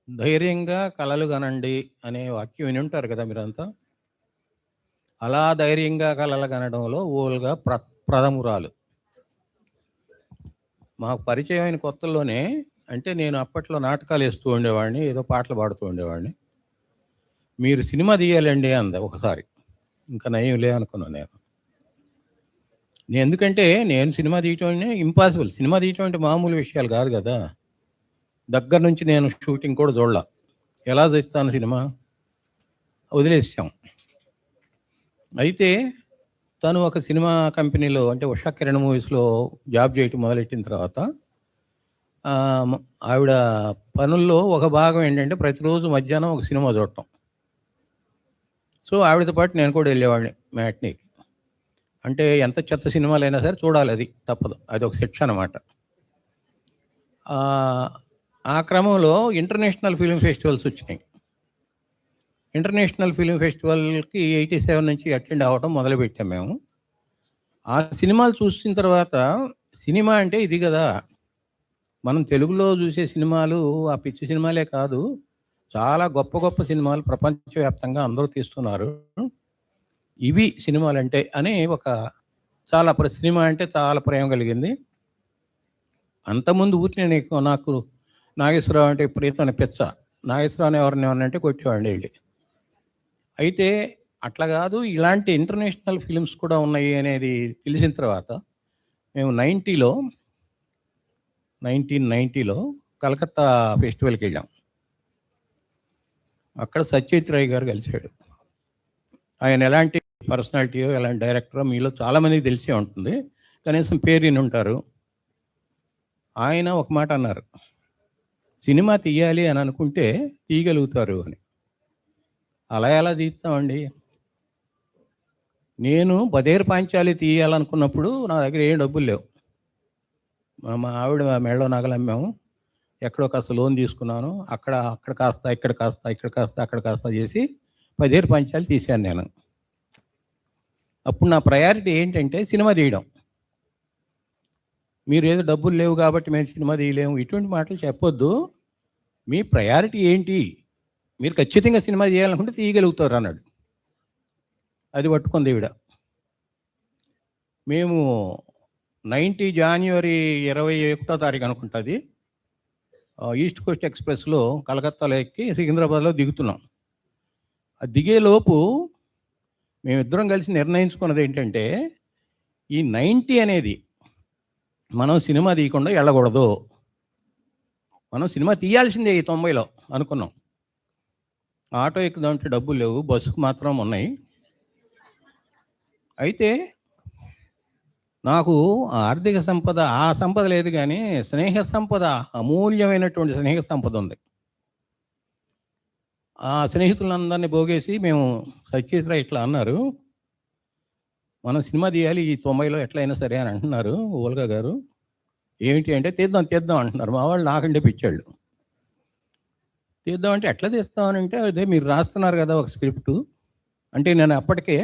ధైర్యంగా కలలు కనండి అనే వాక్యం విని ఉంటారు కదా మీరంతా. అలా ధైర్యంగా కలలు కనడంలో ఓల్గా ప్రథమురాలు. మాకు పరిచయం అయిన కొత్తల్లోనే, అంటే నేను అప్పట్లో నాటకాలు వేస్తూ ఉండేవాడిని, ఏదో పాటలు పాడుతూ ఉండేవాడిని. మీరు సినిమా తీయాలండి అంది ఒకసారి. ఇంకా నయం లేదనుకున్నాను నేను. ఎందుకంటే నేను సినిమా తీయటం ఇంపాసిబుల్. సినిమా తీయటం అంటే మామూలు విషయాలు కాదు కదా. దగ్గర నుంచి నేను షూటింగ్ కూడా చూడలా. ఎలా తీస్తాను సినిమా, వదిలేసాం. అయితే తను ఒక సినిమా కంపెనీలో, అంటే ఉషా కిరణ్ మూవీస్లో జాబ్ చేయటం మొదలెట్టిన తర్వాత ఆవిడ పనుల్లో ఒక భాగం ఏంటంటే ప్రతిరోజు మధ్యాహ్నం ఒక సినిమా చూడటం. సో ఆవిడతో పాటు నేను కూడా వెళ్ళేవాడిని మ్యాట్నీకి. అంటే ఎంత చెత్త సినిమాలైనా సరే చూడాలి, అది తప్పదు, అది ఒక శిక్ష అన్నమాట. ఆ క్రమంలో ఇంటర్నేషనల్ ఫిలిం ఫెస్టివల్స్ వచ్చినాయి. ఇంటర్నేషనల్ ఫిలిం ఫెస్టివల్కి 87 నుంచి అటెండ్ అవ్వడం మొదలుపెట్టాం మేము. ఆ సినిమాలు చూసిన తర్వాత, సినిమా అంటే ఇది కదా, మనం తెలుగులో చూసే సినిమాలు ఆ పిచ్చి సినిమాలే కాదు, చాలా గొప్ప గొప్ప సినిమాలు ప్రపంచవ్యాప్తంగా అందరూ తీస్తున్నారు, ఇవి సినిమాలంటే అని ఒక చాలా సినిమా అంటే చాలా ప్రేమ కలిగింది. అంతకుముందు ఊరికి నాకు నాగేశ్వరరావు అంటే ప్రీతమైన పిచ్చ. నాగేశ్వరరావు ఎవరిని అంటే కొట్టేవాడిని వెళ్ళి. అయితే అట్లా కాదు, ఇలాంటి ఇంటర్నేషనల్ ఫిలిమ్స్ కూడా ఉన్నాయి అనేది తెలిసిన తర్వాత మేము 1990లో కలకత్తా ఫెస్టివల్కి వెళ్ళాం. అక్కడ సత్యజిత్ రాయ్ గారు కలిశాడు. ఆయన ఎలాంటి పర్సనాలిటీయో, ఎలాంటి డైరెక్టరో మీలో చాలామందికి తెలిసే ఉంటుంది, కనీసం పేరు విని ఉంటారు. ఆయన ఒక మాట అన్నారు, సినిమా తీయాలి అని అనుకుంటే తీయగలుగుతారు అని. అలా ఎలా తీస్తామండి? నేను బదేరు పాంచాలి తీయాలనుకున్నప్పుడు నా దగ్గర ఏం డబ్బులు లేవు. మా ఆవిడ మెడలో నగలు అమ్మాము, ఎక్కడో కాస్త లోన్ తీసుకున్నాను, అక్కడ కాస్త ఇక్కడ కాస్త అక్కడ కాస్త చేసి 10 పంచాలు తీశాను నేను. అప్పుడు నా ప్రయారిటీ ఏంటంటే సినిమా తీయడం. మీరు ఏదో డబ్బులు లేవు కాబట్టి మేము సినిమా తీయలేము, ఇటువంటి మాటలు చెప్పొద్దు. మీ ప్రయారిటీ ఏంటి? మీరు ఖచ్చితంగా సినిమా చేయాలనుకుంటే తీయగలుగుతారు అన్నాడు. అది పట్టుకుంది ఈవిడ. మేము 90 జనవరి 21వ తారీఖు అనుకుంటుంది, ఈస్ట్ కోస్ట్ ఎక్స్ప్రెస్లో కలకత్తాలో ఎక్కి సికింద్రాబాద్లో దిగుతున్నాం. ఆ దిగేలోపు మేమిద్దరం కలిసి నిర్ణయించుకున్నది ఏంటంటే, ఈ 90 అనేది మనం సినిమా తీయకుండా వెళ్ళకూడదు, మనం సినిమా తీయాల్సిందే ఈ 90లో అనుకున్నాం. ఆటో ఎక్కుదామంటే డబ్బులు లేవు, బస్సుకు మాత్రం ఉన్నాయి. అయితే నాకు ఆర్థిక సంపద, ఆ సంపద లేదు కానీ స్నేహ సంపద, అమూల్యమైనటువంటి స్నేహ సంపద ఉంది. ఆ స్నేహితులందరినీ పోగేసి మేము సత్యజిత్ రాయ్ ఇట్లా అన్నారు, మనం సినిమా తీయాలి ఈ 90లో ఎట్లయినా సరే అని అంటున్నారు ఓల్గా గారు. ఏమిటి అంటే తీద్దాం అంటున్నారు. మా వాళ్ళు నాకంటే పిచ్చాళ్ళు. తీద్దామంటే ఎట్లా తీస్తామనంటే, అదే మీరు రాస్తున్నారు కదా ఒక స్క్రిప్టు అంటే, నేను అప్పటికే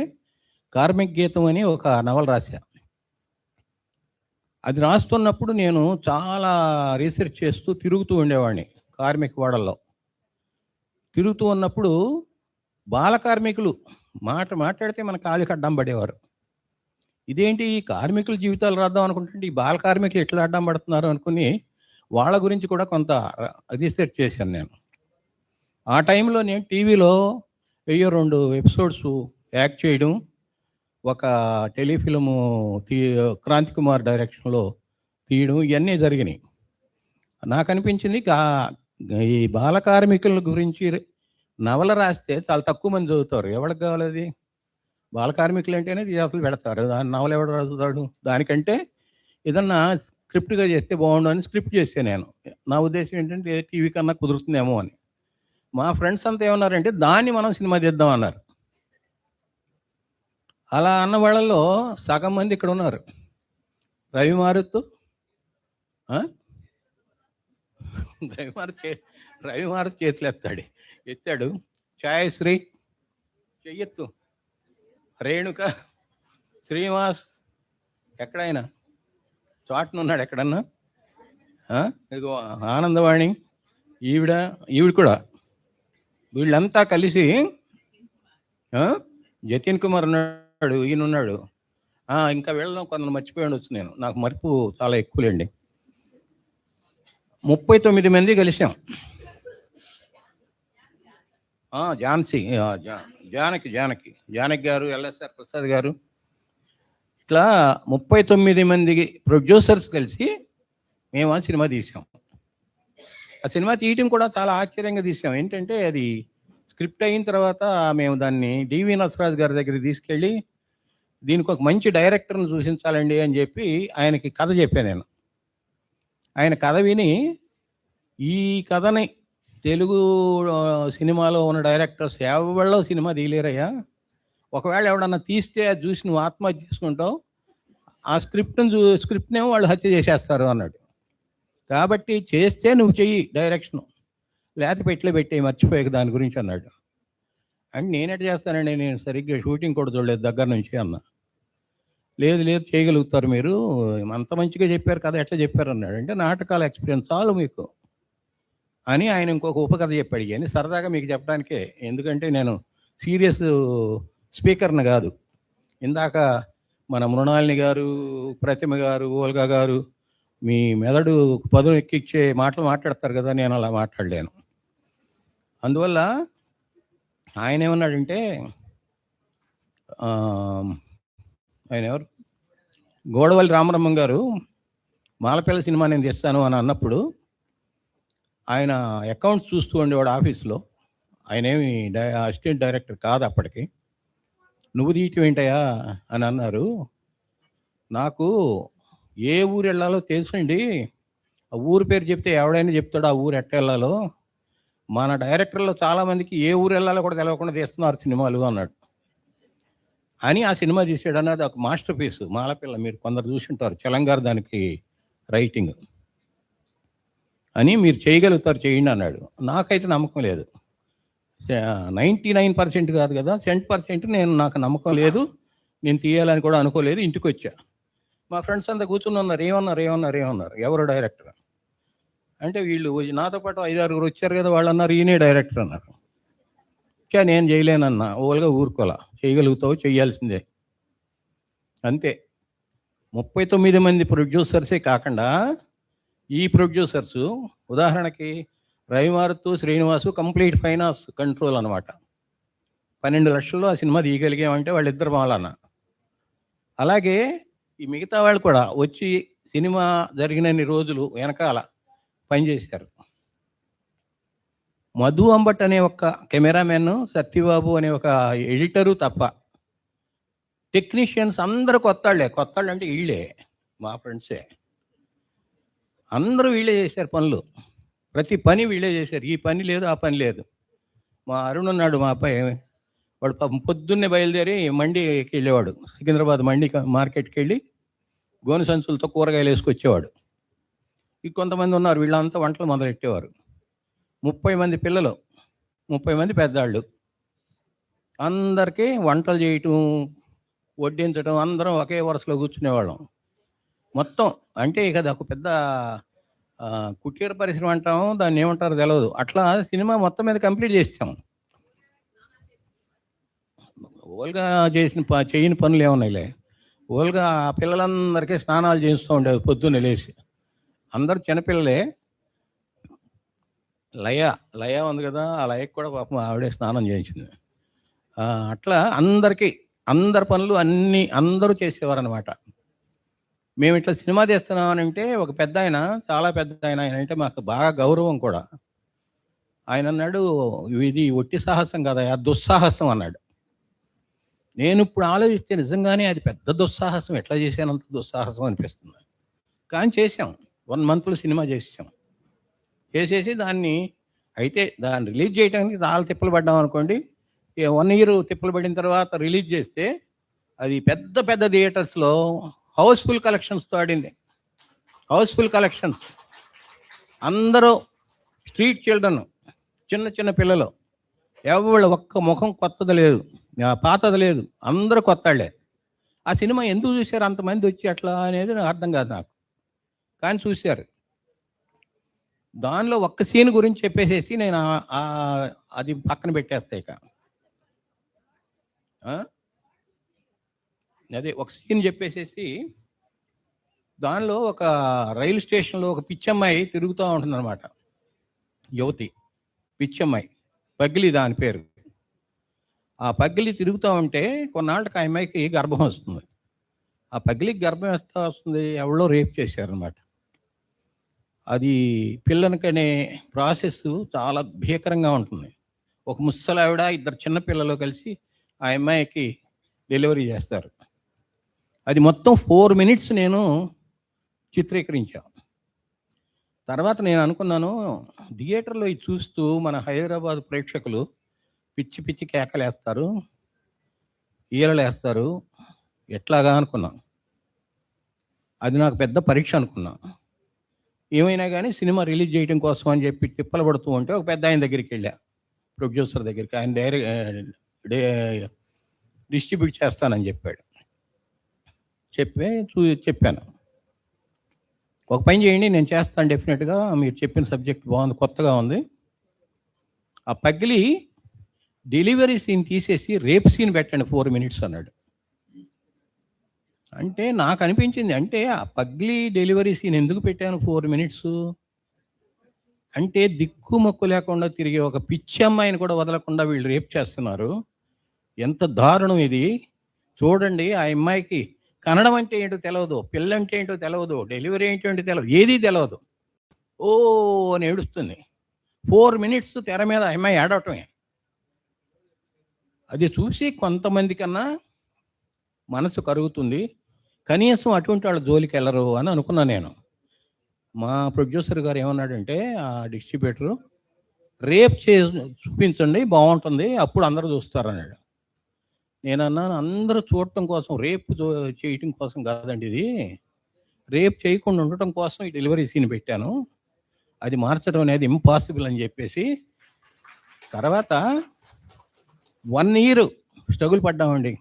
కార్మిక గీతం అని ఒక నవల రాశా. అది రాస్తున్నప్పుడు నేను చాలా రీసెర్చ్ చేస్తూ తిరుగుతూ ఉండేవాడిని కార్మిక వాడల్లో. తిరుగుతూ ఉన్నప్పుడు బాల కార్మికులు మాట్లాడితే మన కాలికి అడ్డం పడేవారు. ఇదేంటి ఈ కార్మికుల జీవితాలు రాద్దాం అనుకుంటుంటే ఈ బాల కార్మికులు ఎట్లా అడ్డం పడుతున్నారు అనుకుని వాళ్ళ గురించి కూడా కొంత రీసెర్చ్ చేశాను నేను. ఆ టైంలో నేను టీవీలో 1-2 ఎపిసోడ్స్ యాక్ట్ చేయడం, ఒక టెలిఫిల్ము క్రాంతి కుమార్ డైరెక్షన్లో తీయడం, ఇవన్నీ జరిగినాయి. నాకు అనిపించింది ఈ బాల కార్మికుల గురించి నవల రాస్తే చాలా తక్కువ మంది చదువుతారు. ఎవరికి కావాలి అది? బాల కార్మికులు అంటేనే అసలు పెడతారు, దాని నవల ఎవడు చదువుతాడు? దానికంటే ఏదన్నా స్క్రిప్ట్గా చేస్తే బాగుండు అని స్క్రిప్ట్ చేశాను నేను. నా ఉద్దేశం ఏంటంటే టీవీ కన్నా కుదురుతుందేమో అని. మా ఫ్రెండ్స్ అంతా ఏమన్నారంటే దాన్ని మనం సినిమా తీద్దాం అన్నారు. అలా అన్న వాళ్ళలో సగం మంది ఇక్కడ ఉన్నారు. రవిమారుత్ చేతులు ఎత్తాడు. ఛాయశ్రీ చెయ్యెత్తు. రేణుక, శ్రీనివాస్ ఎక్కడైనా చోటనున్నాడు ఎక్కడన్నా? ఇదిగో ఆనందవాణి, ఈవిడ ఈవిడ కూడా వీళ్ళంతా కలిసి జతిన్ కుమార్ ఉన్నాడు, ఈయన ఉన్నాడు, ఇంకా వీళ్ళలో కొందరు మర్చిపోయి ఉండొచ్చు, నేను నాకు మరుపు చాలా ఎక్కువలేండి. 39 మంది కలిసాం. ఝాన్సీ, జానకి జానకి జానకి గారు, ఎల్ఎస్ఆర్ ప్రసాద్ గారు, ఇట్లా 39 మంది ప్రొడ్యూసర్స్ కలిసి మేము ఆ సినిమా తీసాం. ఆ సినిమా తీయటం కూడా చాలా ఆశ్చర్యంగా తీసాం. ఏంటంటే అది స్క్రిప్ట్ అయిన తర్వాత మేము దాన్ని డివి నసరాజ్ గారి దగ్గరికి తీసుకెళ్ళి దీనికి ఒక మంచి డైరెక్టర్ని చూపించాలండి అని చెప్పి ఆయనకి కథ చెప్పాను నేను. ఆయన కథ విని ఈ కథని తెలుగు సినిమాలో ఉన్న డైరెక్టర్స్ ఎవరిలో సినిమా తీయలేరయ్యా, ఒకవేళ ఎవడన్నా తీస్తే అది చూసి నువ్వు ఆత్మహత్య చేసుకుంటావు, ఆ స్క్రిప్ట్నేమో వాళ్ళు హత్య చేసేస్తారు అన్నాడు. కాబట్టి చేస్తే నువ్వు చెయ్యి డైరెక్షను, లేకపోతే పెట్టే మర్చిపోయాక దాని గురించి అన్నాడు. అంటే నేనెట్ చేస్తానండి, నేను సరిగ్గా షూటింగ్ కూడా చూడలేదు దగ్గర నుంచి అన్న. లేదు లేదు చేయగలుగుతారు మీరు, అంత మంచిగా చెప్పారు కదా, ఎట్లా చెప్పారు అన్నాడు. అంటే నాటకాల ఎక్స్పీరియన్స్ చాలు మీకు అని ఆయన ఇంకొక ఉపకథ చెప్పాడు. అని సరదాగా మీకు చెప్పడానికే, ఎందుకంటే నేను సీరియస్ స్పీకర్ని కాదు. ఇందాక మన మృణాలిని గారు, ప్రతిమ గారు, ఓల్గా గారు మీ మెదడు పదును ఎక్కిచ్చే మాటలు మాట్లాడతారు కదా, నేను అలా మాట్లాడలేను. అందువల్ల ఆయన ఏమన్నాడంటే, ఆయన ఎవరు, గోడవల్లి రామరమ్మ గారు మాలపిల్ల సినిమా నేను తెస్తాను అని అన్నప్పుడు ఆయన అకౌంట్స్ చూస్తూ ఉండేవాడు ఆఫీస్లో. ఆయన ఏమి అసిస్టెంట్ డైరెక్టర్ కాదు అప్పటికి. నువ్వు తీయటం ఏంటయా అని అన్నారు. నాకు ఏ ఊరు వెళ్ళాలో తెలుసండి, ఆ ఊరు పేరు చెప్తే ఎవడైనా చెప్తాడు ఆ ఊరు ఎట్ట వెళ్ళాలో. మన డైరెక్టర్లో చాలామందికి ఏ ఊరు వెళ్ళాలో కూడా తెలవకుండా తీస్తున్నారు సినిమాలు అన్నాడు. అని ఆ సినిమా తీసాడు. అన్నది ఒక మాస్టర్ పీస్ మాలపిల్ల, మీరు కొందరు చూసి ఉంటారు, తెలంగాణ దానికి రైటింగ్ అని, మీరు చేయగలుగుతారు చేయండి అన్నాడు. నాకైతే నమ్మకం లేదు, 99% కాదు కదా, 100% నాకు నమ్మకం లేదు, నేను తీయాలని కూడా అనుకోలేదు. ఇంటికి వచ్చా, మా ఫ్రెండ్స్ అంతా కూర్చుని ఉన్నారు. ఏమన్నారు ఎవరు డైరెక్టర్ అంటే, వీళ్ళు నాతో పాటు 5-6 వచ్చారు కదా, వాళ్ళు అన్నారు ఈయనే డైరెక్టర్ అన్నారు. నేను చేయలేనన్నా, ఓలుగా ఊరుకోలా, చేయగలుగుతావు చెయ్యాల్సిందే అంతే. 39 మంది ప్రొడ్యూసర్సే కాకుండా ఈ ప్రొడ్యూసర్సు, ఉదాహరణకి రవిమారుతు, శ్రీనివాసు కంప్లీట్ ఫైనాన్స్ కంట్రోల్ అనమాట. 12 లక్షల్లో ఆ సినిమా తీయగలిగామంటే వాళ్ళిద్దరు మాలన్న. అలాగే ఈ మిగతా వాళ్ళు కూడా వచ్చి సినిమా జరిగినన్ని రోజులు వెనకాల పనిచేశారు. మధు అంబట్ అనే ఒక కెమెరామెన్, సత్యబాబు అనే ఒక ఎడిటరు తప్ప టెక్నీషియన్స్ అందరూ కొత్తాళ్ళే. కొత్తాళ్ళు అంటే వీళ్ళే, మా ఫ్రెండ్సే, అందరూ వీళ్ళే చేశారు పనులు. ప్రతి పని వీళ్ళే చేశారు. ఈ పని లేదు, ఆ పని లేదు. మా అరుణ్ ఉన్నాడు, మా అబ్బాయి, వాడు పొద్దున్నే బయలుదేరి మండికి వెళ్ళేవాడు. సికింద్రాబాద్ మండి మార్కెట్కి వెళ్ళి గోను సంచులతో కూరగాయలు వేసుకొచ్చేవాడు. కొంతమంది ఉన్నారు, వీళ్ళంతా వంటలు మొదలెట్టేవారు. 30 మంది పిల్లలు, 30 మంది పెద్దాళ్ళు, అందరికీ వంటలు చేయటం, వడ్డించడం, అందరం ఒకే వరుసలో కూర్చునేవాళ్ళం మొత్తం. అంటే ఇక అది ఒక పెద్ద కుటీర పరిశ్రమ అంటాము, దాన్ని ఏమంటారో తెలియదు. అట్లా సినిమా మొత్తం మీద కంప్లీట్ చేసాం. ఓల్గా చేయని పనులు ఏమున్నాయిలే. ఓల్గా ఆ పిల్లలందరికీ స్నానాలు చేస్తూ ఉండేది పొద్దున్నే లేచి. అందరూ చిన్నపిల్లలే. లయ ఉంది కదా, ఆ లయకు కూడా పాపం ఆవిడే స్నానం చేయించింది. అట్లా అందరి పనులు అన్నీ అందరూ చేసేవారు అనమాట. మేము ఇట్లా సినిమా తీస్తున్నామనంటే ఒక పెద్ద ఆయన, చాలా పెద్ద ఆయన అంటే మాకు బాగా గౌరవం కూడా. ఆయన అన్నాడు, ఇది ఒట్టి సాహసం కదా, దుస్సాహసం అన్నాడు. నేను ఇప్పుడు ఆలోచిస్తే నిజంగానే అది పెద్ద దుస్సాహసం, ఎట్లా చేశానంత దుస్సాహసం అనిపిస్తుంది. కానీ చేసాం, 1 monthలో సినిమా చేసేసి దాన్ని రిలీజ్ చేయడానికి చాలా తిప్పలు పడ్డాం అనుకోండి. 1 year తిప్పలు పడిన తర్వాత రిలీజ్ చేస్తే అది పెద్ద థియేటర్స్లో హౌస్ఫుల్ కలెక్షన్స్తో ఆడింది. హౌస్ఫుల్ కలెక్షన్స్, అందరూ స్ట్రీట్ చిల్డ్రన్, చిన్న పిల్లలు, ఎవరు ఒక్క ముఖం కొత్తది లేదు, పాతది లేదు, అందరూ కొత్తాళ్లే. ఆ సినిమా ఎందుకు చూశారు అంతమంది వచ్చి అట్లా అనేది నాకు అర్థం కాదు నాకు, కానీ చూశారు. దానిలో ఒక్క సీన్ గురించి చెప్పేసేసి నేను అది పక్కన పెట్టేస్తా ఇక. అదే ఒక సీన్ చెప్పేసేసి దానిలో ఒక రైలు స్టేషన్లో ఒక పిచ్చమ్మాయి తిరుగుతూ ఉంటుందన్నమాట. యువతి పిచ్చమ్మాయి, పగిలి దాని పేరు. ఆ పగిలి తిరుగుతూ ఉంటే కొన్నాళ్ళకి ఆ అమ్మాయికి గర్భం వస్తుంది. ఆ పగిలికి గర్భం వస్తుంది, ఎవరో రేప్ చేశారనమాట. అది పిల్లనికనే ప్రాసెస్ చాలా భీకరంగా ఉంటుంది. ఒక ముసలావిడ, ఇద్దరు చిన్నపిల్లలు కలిసి ఆ అమ్మాయికి డెలివరీ చేస్తారు. అది మొత్తం 4 minutes నేను చిత్రీకరించాను. తర్వాత నేను అనుకున్నాను, థియేటర్లో ఇది చూస్తూ మన హైదరాబాద్ ప్రేక్షకులు పిచ్చి పిచ్చి కేకలేస్తారు, ఈలలేస్తారు, ఎట్లాగా అనుకున్నాను. అది నాకు పెద్ద పరీక్ష అనుకున్నా. ఏమైనా కానీ సినిమా రిలీజ్ చేయడం కోసం అని చెప్పి తిప్పలు పడుతూ ఉంటే ఒక పెద్ద ఆయన దగ్గరికి వెళ్ళా, ప్రొడ్యూసర్ దగ్గరికి. ఆయన డిస్ట్రిబ్యూట్ చేస్తానని చెప్పాడు. చెప్పాను, ఒక పని చేయండి, నేను చేస్తాను డెఫినెట్గా, మీరు చెప్పిన సబ్జెక్ట్ బాగుంది, కొత్తగా ఉంది. ఆ పగిలి డెలివరీ సీన్ తీసేసి రేప్ సీన్ పెట్టండి 4 minutes అన్నాడు. అంటే నాకు అనిపించింది, అంటే ఆ పగిలి డెలివరీ సీన్ ఎందుకు పెట్టాను 4 minutes? అంటే దిక్కుమొక్కు లేకుండా తిరిగే ఒక పిచ్చి అమ్మాయిని కూడా వదలకుండా వీళ్ళు రేప్ చేస్తున్నారు. ఎంత దారుణం ఇది! చూడండి, ఆ అమ్మాయికి కన్నడం అంటే ఏంటో తెలియదు, పిల్ల అంటే ఏంటో తెలియదు, డెలివరీ ఏంటో తెలియదు, ఏదీ తెలియదు. ఓ అని ఏడుస్తుంది. 4 minutes తెర మీద ఆ అమ్మాయి ఏడవటమే. అది చూసి కొంతమంది కన్నా మనసు కరుగుతుంది, కనీసం అటువంటి వాళ్ళ జోలికి వెళ్ళరు అని అనుకున్నాను నేను. మా ప్రొడ్యూసర్ గారు ఏమన్నాడంటే, ఆ డిస్ట్రిబ్యూటరు, రేప్ చూపించండి బాగుంటుంది, అప్పుడు అందరూ చూస్తారు అన్నాడు. నేను అన్నాను, అందరూ చూడటం కోసం, రేపు చేయటం కోసం కాదండి, ఇది రేప్ చేయకుండా ఉండటం కోసం ఈ డెలివరీ సీన్ పెట్టాను, అది మార్చడం అనేది ఇంపాసిబుల్ అని చెప్పేసి తర్వాత 1 year స్ట్రగుల్ పడ్డామండి.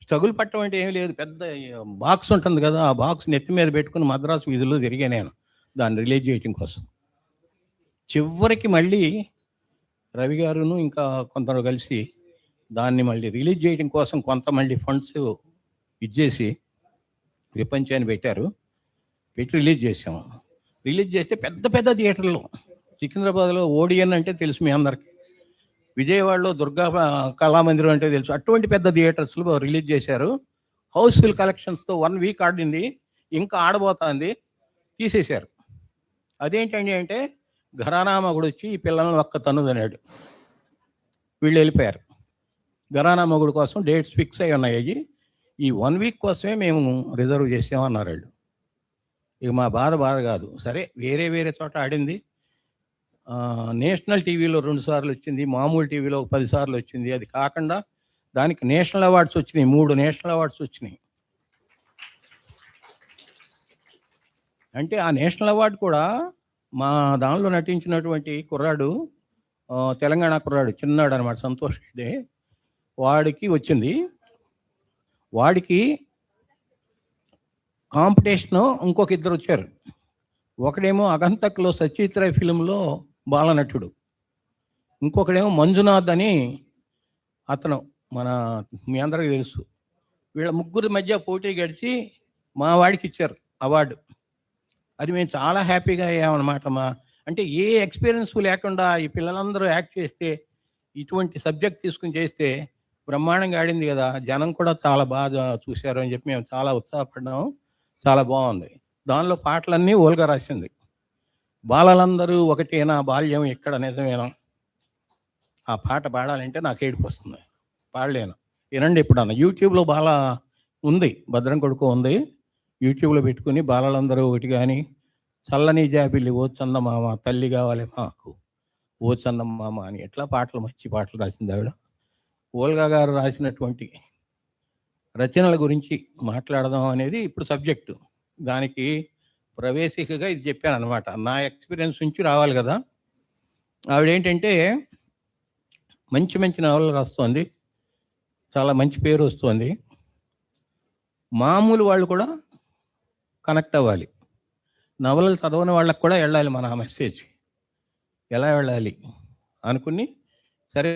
స్ట్రగుల్ పట్టడం అంటే ఏమీ లేదు, పెద్ద బాక్స్ ఉంటుంది కదా, ఆ బాక్స్ నెత్తి మీద పెట్టుకుని మద్రాసు వీధుల్లో తిరిగా నేను దాన్ని రిలీజ్ చేయటం కోసం. చివరికి మళ్ళీ రవి గారును ఇంకా కొందరు కలిసి దాన్ని మళ్ళీ రిలీజ్ చేయడం కోసం కొంత మళ్ళీ ఫండ్స్ ఇచ్చేసి విపంచాన్ని పెట్టారు, పెట్టి రిలీజ్ చేసాము. రిలీజ్ చేస్తే పెద్ద పెద్ద థియేటర్లు, సికింద్రాబాద్లో ఓడియన్ అంటే తెలుసు మీ అందరికి, విజయవాడలో దుర్గా కళామందిరం అంటే తెలుసు, అటువంటి పెద్ద థియేటర్స్లో రిలీజ్ చేశారు. హౌస్ఫుల్ కలెక్షన్స్తో 1 week ఆడింది, ఇంకా ఆడబోతుంది, తీసేశారు. అదేంటండి అంటే, ఘరానా మొగుడు వచ్చి ఈ పిల్లలను ఒక్క తన్ను అన్నాడు, వీళ్ళు వెళ్ళిపోయారు. ఘరానా మొగుడు కోసం డేట్స్ ఫిక్స్ అయి ఉన్నాయి, ఈ 1 week కోసమే మేము రిజర్వ్ చేసామన్నారు వాళ్ళు. ఇక మా బాధ కాదు, సరే వేరే చోట ఆడింది. నేషనల్ టీవీలో 2 సార్లు వచ్చింది, మామూలు టీవీలో 10 సార్లు వచ్చింది. అది కాకుండా దానికి నేషనల్ అవార్డ్స్ వచ్చినాయి, 3 నేషనల్ అవార్డ్స్ వచ్చినాయి. అంటే ఆ నేషనల్ అవార్డు కూడా మా దానిలో నటించినటువంటి కుర్రాడు, తెలంగాణ కుర్రాడు, చిన్నాడు అనమాట, సంతోష్ రెడ్డి, వాడికి వచ్చింది. వాడికి కాంపిటీషను ఇంకొక ఇద్దరు వచ్చారు. ఒకడేమో అగంతక్లో సచిత్ర ఫిలింలో బాలనటుడు, ఇంకొకడేమో మంజునాథ్ అని అతను, మన మీ అందరికీ తెలుసు. వీళ్ళ ముగ్గురి మధ్య పోటీ గడిచి మా వాడికి ఇచ్చారు అవార్డు. అది మేము చాలా హ్యాపీగా అయ్యామన్నమాట. అంటే ఏ ఎక్స్పీరియన్స్ లేకుండా ఈ పిల్లలందరూ యాక్ట్ చేస్తే, ఇటువంటి సబ్జెక్ట్ తీసుకుని చేస్తే బ్రహ్మాండంగా ఆడింది కదా, జనం కూడా చాలా బాగా చూశారు అని చెప్పి మేము చాలా ఉత్సాహపడ్డాము. చాలా బాగుంది. దానిలో పాటలన్నీ ఓల్గా రాసింది. బాలలందరూ ఒకటేనా, బాల్యం ఎక్కడ నిజమేనా, ఆ పాట పాడాలంటే నాకు ఏడుపు వస్తుంది, పాడలేను. వినండి ఎప్పుడన్నా, యూట్యూబ్లో బాల ఉంది, భద్రం కొడుకు ఉంది, యూట్యూబ్లో పెట్టుకుని బాలలందరూ ఒకటి కానీ, చల్లని జాబిల్లి ఓ చందమామ, తల్లి కావాలి మాకు ఓ చందమామ అని, ఎట్లా పాటలు, మంచి పాటలు రాసింది ఆవిడ. ఓల్గా గారు రాసినటువంటి రచనల గురించి మాట్లాడదాం అనేది ఇప్పుడు సబ్జెక్టు. దానికి ప్రవేశికగా ఇది చెప్పాను అనమాట, నా ఎక్స్పీరియన్స్ నుంచి రావాలి కదా. ఆవిడేంటంటే మంచి నవలలు రాస్తుంది, చాలా మంచి పేరు వస్తుంది. మామూలు వాళ్ళు కూడా కనెక్ట్ అవ్వాలి. నవలలు చదవని వాళ్ళకి కూడా వెళ్ళాలి మన మెసేజ్. ఎలా వెళ్ళాలి అనుకుని, సరే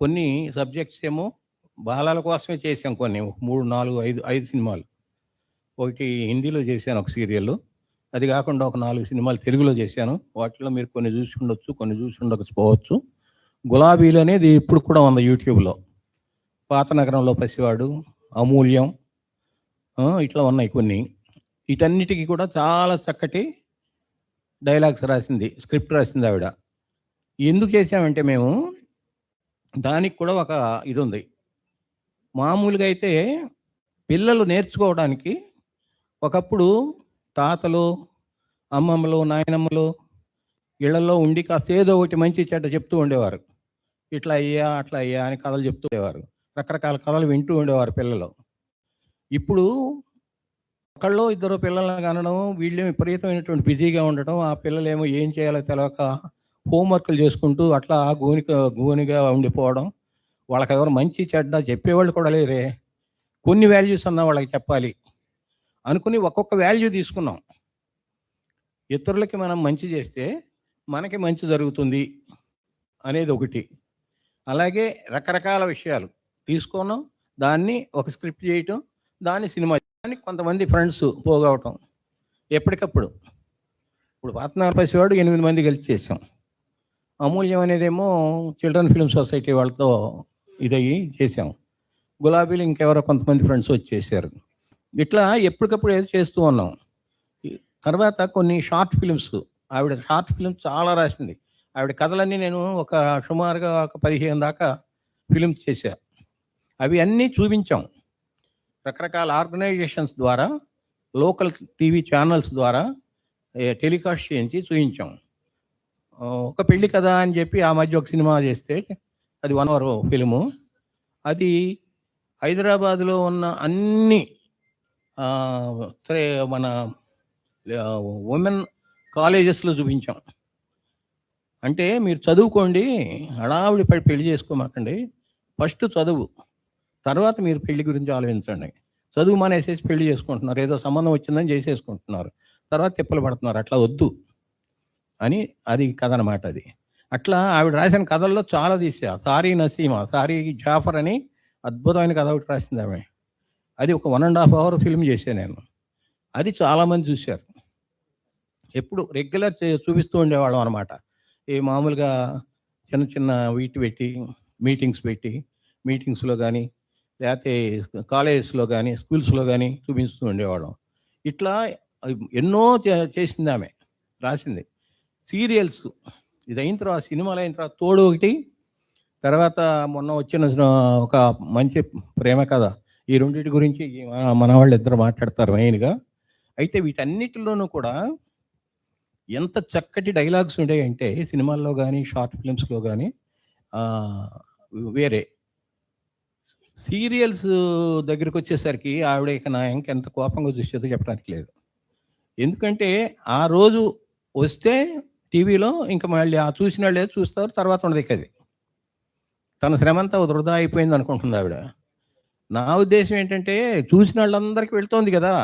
కొన్ని సబ్జెక్ట్స్ ఏమో బాలల కోసమే చేసాం కొన్ని. 3, 4, 5 సినిమాలు. ఒకటి హిందీలో చేశాను ఒక సీరియల్. అది కాకుండా ఒక 4 సినిమాలు తెలుగులో చేశాను. వాటిలో మీరు కొన్ని చూసి ఉండొచ్చు, కొన్ని చూసి ఉండకపోవచ్చు. గులాబీలు అనేది ఇప్పుడు కూడా ఉంది యూట్యూబ్లో. పాత నగరంలో పసివాడు, అమూల్యం, ఇట్లా ఉన్నాయి కొన్ని. వీటన్నిటికీ కూడా చాలా చక్కటి డైలాగ్స్ రాసింది, స్క్రిప్ట్ రాసింది ఆవిడ. ఎందుకు చేసామంటే మేము దానికి కూడా ఒక ఇది ఉంది. మామూలుగా అయితే పిల్లలు నేర్చుకోవడానికి ఒకప్పుడు తాతలు, అమ్మమ్మలు, నాయనమ్మలు ఇళ్లలో ఉండి కాస్త ఏదో ఒకటి మంచి చెడ్డ చెప్తూ ఉండేవారు. ఇట్లా అయ్యా అట్లా అయ్యా అని కథలు చెప్తూ ఉండేవారు. రకరకాల కథలు వింటూ ఉండేవారు పిల్లలు. ఇప్పుడు ఒకళ్ళో ఇద్దరు పిల్లల్ని కనడం, వీళ్ళేమో విపరీతమైనటువంటి బిజీగా ఉండటం, ఆ పిల్లలేమో ఏం చేయాలో తెలియక హోంవర్క్లు చేసుకుంటూ అట్లా గోనిగా ఉండిపోవడం. వాళ్ళకి ఎవరు మంచి చెడ్డ చెప్పేవాళ్ళు కూడా లేరే. కొన్ని వాల్యూస్ అన్నా వాళ్ళకి చెప్పాలి అనుకుని ఒక్కొక్క వాల్యూ తీసుకున్నాం. ఇతరులకి మనం మంచి చేస్తే మనకి మంచి జరుగుతుంది అనేది ఒకటి. అలాగే రకరకాల విషయాలు తీసుకున్నాం, దాన్ని ఒక స్క్రిప్ట్ చేయటం, దాన్ని సినిమా చేయడానికి కొంతమంది ఫ్రెండ్స్ పోగవటం ఎప్పటికప్పుడు. ఇప్పుడు పాతనగర పసివాడు 8 మంది కలిసి చేసాం. అమూల్యం అనేదేమో చిల్డ్రన్ ఫిల్మ్ సొసైటీ వాళ్ళతో ఇదయ్యి చేసాం. గులాబీలు ఇంకెవరో కొంతమంది ఫ్రెండ్స్ వచ్చి చేశారు. ఇట్లా ఎప్పటికప్పుడు ఏదో చేస్తూ ఉన్నాం. తర్వాత కొన్ని షార్ట్ ఫిల్మ్స్, ఆవిడ షార్ట్ ఫిల్మ్స్ చాలా రాసింది. ఆవిడ కథలన్నీ నేను ఒక సుమారుగా ఒక 15 దాకా ఫిల్మ్స్ చేశా. అవి అన్నీ చూపించాం. రకరకాల ఆర్గనైజేషన్స్ ద్వారా, లోకల్ టీవీ ఛానల్స్ ద్వారా టెలికాస్ట్ చేయించి చూపించాం. ఒక పెళ్లి కథ అని చెప్పి ఆ మధ్య ఒక సినిమా చేస్తే అది 1 hour ఫిల్ము. అది హైదరాబాద్లో ఉన్న అన్ని సరే మన ఉమెన్ కాలేజెస్లో చూపించాం. అంటే మీరు చదువుకోండి, హడావిడి పడి పెళ్లి చేసుకోమాకండి, ఫస్ట్ చదువు, తర్వాత మీరు పెళ్లి గురించి ఆలోచించండి. చదువు మానేసేసి పెళ్లి చేసుకుంటున్నారు, ఏదో సంబంధం వచ్చిందని చేసేసుకుంటున్నారు, తర్వాత తిప్పలు పడుతున్నారు. అట్లా వద్దు అని అది కథ అనమాట. అది అట్లా ఆవిడ రాసిన కథల్లో చాలా తీసా. సారీ నసీమా, సారీ జాఫర్ అని అద్భుతమైన కథ ఒకటి రాసింది ఆమె. అది ఒక 1.5 hour ఫిల్మ్ చేశాను నేను. అది చాలామంది చూశారు. ఎప్పుడు రెగ్యులర్ చూపిస్తూ ఉండేవాళ్ళం అనమాట. ఈ మామూలుగా చిన్న చిన్న వీటి పెట్టి మీటింగ్స్లో కానీ, లేకపోతే కాలేజెస్లో కానీ, స్కూల్స్లో కానీ చూపిస్తూ ఉండేవాళ్ళం. ఇట్లా ఎన్నో చేసింది ఆమె, రాసింది. సీరియల్స్ ఇది అయిన తర్వాత, సినిమాలు అయిన తర్వాత తోడు ఒకటి, తర్వాత మొన్న వచ్చిన ఒక మంచి ప్రేమ కథ. ఈ రెండింటి గురించి మన వాళ్ళు ఇద్దరు మాట్లాడతారు మెయిన్గా. అయితే వీటన్నిటిలోనూ కూడా ఎంత చక్కటి డైలాగ్స్ ఉండేయంటే సినిమాల్లో కానీ, షార్ట్ ఫిల్మ్స్లో కానీ. వేరే సీరియల్స్ దగ్గరికి వచ్చేసరికి ఆవిడ ఇక నా ఇంకెంత కోపంగా చూసేదో చెప్పడానికి లేదు. ఎందుకంటే ఆ రోజు వస్తే టీవీలో ఇంకా మళ్ళీ ఆ చూసిన వాళ్ళే చూస్తారు, తర్వాత ఉండదు. అది తన శ్రమంతా వృధా అయిపోయింది అనుకుంటుంది ఆవిడ. నా ఉద్దేశం ఏంటంటే చూసిన వాళ్ళందరికీ వెళ్తోంది కదా.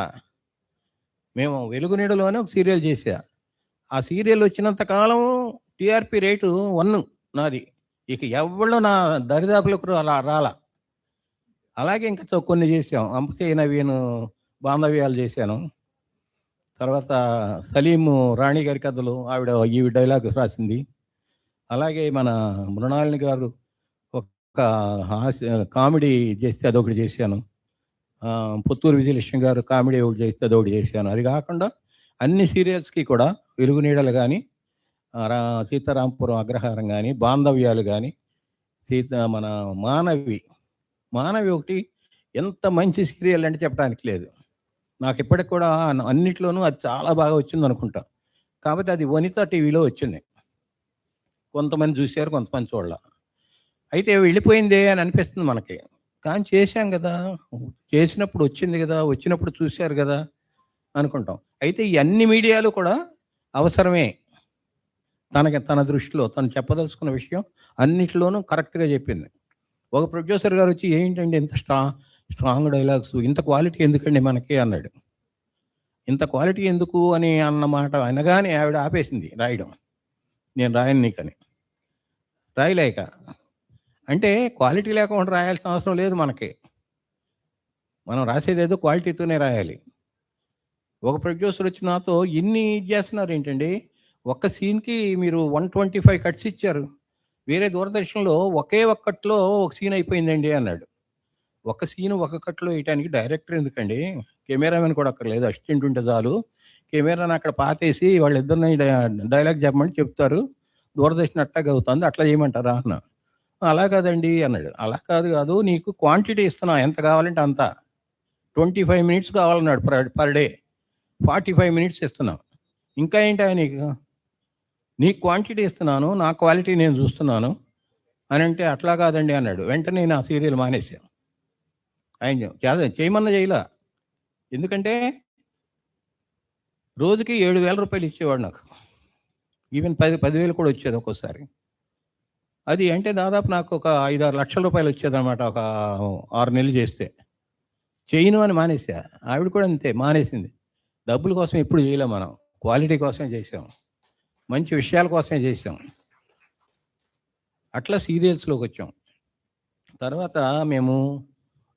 మేము వెలుగునీడలోనే ఒక సీరియల్ చేశా. ఆ సీరియల్ వచ్చినంత కాలం టీఆర్పీ రేటు 1 నాది. ఇక ఎవళ్ళు నా దరిదాపులకు రాలా. అలాగే ఇంకా కొన్ని చేసాం. అంపకే నవీన్ బాంధవ్యాలు చేశాను. తర్వాత సలీము రాణి గారి కథలు ఆవిడ ఈ డైలాగ్ రాసింది. అలాగే మన మృణాలిని గారు ఒక కామెడీ చేస్తే అదొకటి చేశాను. పుత్తూరు విజయలక్ష్మి గారు కామెడీ ఒకటి చేస్తే అదొకటి చేశాను. అది కాకుండా అన్ని సీరియల్స్కి కూడా వెలుగునీడలు కానీ, సీతారాంపురం అగ్రహారం కానీ, బాంధవ్యాలు కానీ, మన మానవి ఒకటి ఎంత మంచి సీరియల్ అంటే చెప్పడానికి లేదు. నాకు ఇప్పటికి కూడా అన్నిట్లోనూ అది చాలా బాగా వచ్చింది అనుకుంటా. కాబట్టి అది వనితా టీవీలో వచ్చింది. కొంతమంది చూశారు, కొంతమంది చూడాల. అయితే వెళ్ళిపోయిందే అని అనిపిస్తుంది మనకి. కానీ చేశాం కదా, చేసినప్పుడు వచ్చింది కదా, వచ్చినప్పుడు చూశారు కదా అనుకుంటాం. అయితే ఈ అన్ని మీడియాలు కూడా అవసరమే. తన దృష్టిలో తను చెప్పదలుచుకున్న విషయం అన్నిట్లోనూ కరెక్ట్గా చెప్పింది. ఒక ప్రొడ్యూసర్ గారు వచ్చి ఏంటండి ఇంత స్ట్రాంగ్ డైలాగ్స్, ఇంత క్వాలిటీ ఎందుకండి మనకి అన్నాడు. ఇంత క్వాలిటీ ఎందుకు అని అన్నమాట అనగానే ఆవిడ ఆపేసింది రాయడం. నేను రాయను నీకని. రాయలేక. అంటే క్వాలిటీ లేకుండా రాయాల్సిన అవసరం లేదు మనకి. మనం రాసేదేదో క్వాలిటీతోనే రాయాలి. ఒక ప్రొడ్యూసర్ వచ్చి నాతో ఇన్ని ఇది చేస్తున్నారు ఏంటండి, ఒక్క సీన్కి మీరు 125 కట్స్ ఇచ్చారు, వేరే దూరదర్శన్లో ఒకే ఒక్క కట్లో ఒక సీన్ అయిపోయిందండి అన్నాడు. ఒక సీన్ ఒక కట్లో వేయటానికి డైరెక్టర్ ఎందుకండి, కెమెరామెన్ కూడా అక్కర్లేదు, అసిస్టెంట్ ఉంటే చాలు. కెమెరాని అక్కడ పాతేసి వాళ్ళిద్దరిని డైలాగ్ చెప్పమని చెప్తారు, దూరదర్శన్ అట్టాగే అవుతుంది, అట్లా చేయమంటారా అన్న. అలా కాదండి అన్నాడు. అలా కాదు, నీకు క్వాంటిటీ ఇస్తున్నా, ఎంత కావాలంటే అంత. 25 మినిట్స్ కావాలన్నాడు పర్ డే, 45 మినిట్స్ ఇస్తున్నాం. ఇంకా ఏంటి నీకు క్వాంటిటీ ఇస్తున్నాను, నా క్వాలిటీ నేను చూస్తున్నాను అని అంటే, అట్లా కాదండి అన్నాడు. వెంటనే నేను ఆ సీరియల్ మానేశాను. ఆయన చేయమన్నా చేయలా. ఎందుకంటే రోజుకి 7,000 రూపాయలు ఇచ్చేవాడు నాకు. ఈవెన్ 10,000 కూడా వచ్చేది ఒక్కోసారి. అది అంటే దాదాపు నాకు ఒక 5-6 లక్షల రూపాయలు వచ్చేదన్నమాట ఒక 6 నెలలు చేస్తే. చేయను అని మానేసా. ఆవిడ కూడా అంతే మానేసింది. డబ్బుల కోసం ఎప్పుడు చేయలేం మనం, క్వాలిటీ కోసమే చేసాం, మంచి విషయాల కోసమే చేసాం. అట్లా సీరియల్స్లోకి వచ్చాం. తర్వాత మేము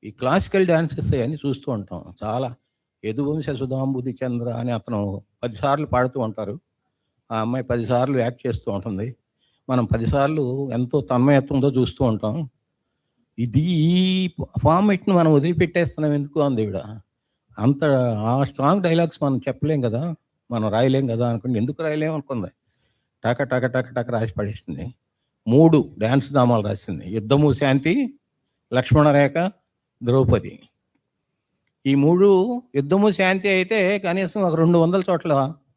ఈ క్లాసికల్ డ్యాన్సెస్ అని చూస్తూ ఉంటాం. చాలా యదువంశ సుధాంబుది చంద్ర అని అతను 10 సార్లు పాడుతూ ఉంటారు, ఆ అమ్మాయి 10 సార్లు యాక్ట్ చేస్తూ ఉంటుంది. మనం 10 సార్లు ఎంతో తన్మయత్వంతో చూస్తూ ఉంటాం. ఈ ఫార్మెట్ను మనం వదిలిపెట్టేస్తున్నాం ఎందుకు అంది ఈవిడ. అంత ఆ స్ట్రాంగ్ డైలాగ్స్ మనం చెప్పలేం కదా, మనం రాయలేం కదా అనుకుంటే, ఎందుకు రాయలేం అనుకుంది. టక టక టక టక రాసి పడేసింది. 3 డ్యాన్స్ డ్రామాలు రాసింది. యుద్ధము శాంతి, లక్ష్మణరేఖ, ద్రౌపది. ఈ 3 యుద్ధము శాంతి అయితే కనీసం ఒక 200 చోట్ల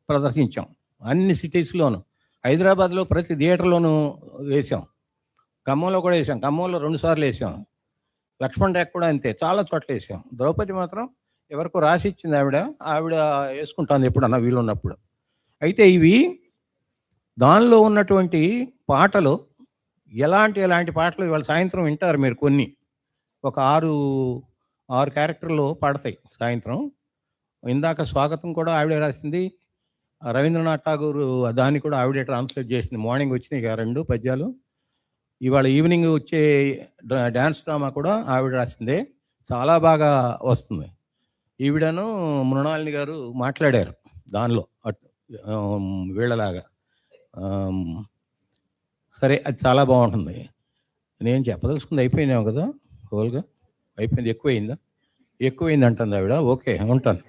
ప్రదర్శించాం, అన్ని సిటీస్లోను. హైదరాబాద్లో ప్రతి థియేటర్లోనూ వేసాం, ఖమ్మంలో కూడా వేసాం, ఖమ్మంలో 2 సార్లు వేసాం. లక్ష్మణ్ రేఖ కూడా అంతే, చాలా చోట్ల వేసాం. ద్రౌపది మాత్రం ఎవరికో రాసి ఇచ్చింది ఆవిడ వేసుకుంటాను ఎప్పుడన్నా వీలున్నప్పుడు. అయితే ఇవి దానిలో ఉన్నటువంటి పాటలు ఎలాంటి పాటలు ఇవాళ సాయంత్రం వింటారు మీరు. కొన్ని ఒక 6 క్యారెక్టర్లు పాడతాయి సాయంత్రం. ఇందాక స్వాగతం కూడా ఆవిడే రాసింది, రవీంద్రనాథ్ ఠాగూర్ దాన్ని కూడా ఆవిడే ట్రాన్స్లేట్ చేసింది. మార్నింగ్ వచ్చినాయి 2 పద్యాలు, ఇవాళ ఈవినింగ్ వచ్చే డ్యాన్స్ డ్రామా కూడా ఆవిడ రాసిందే, చాలా బాగా వస్తుంది. ఈవిడను మృణాలిని గారు మాట్లాడారు దానిలో వీళ్ళలాగా. సరే, అది చాలా బాగుంటుంది. నేను చెప్పదలుచుకుంది అయిపోయిందేమో కదా, హోల్గా అయిపోయింది. ఎక్కువైందా? ఎక్కువైంది అంటుంది ఆవిడ. ఓకే, ఉంటాను.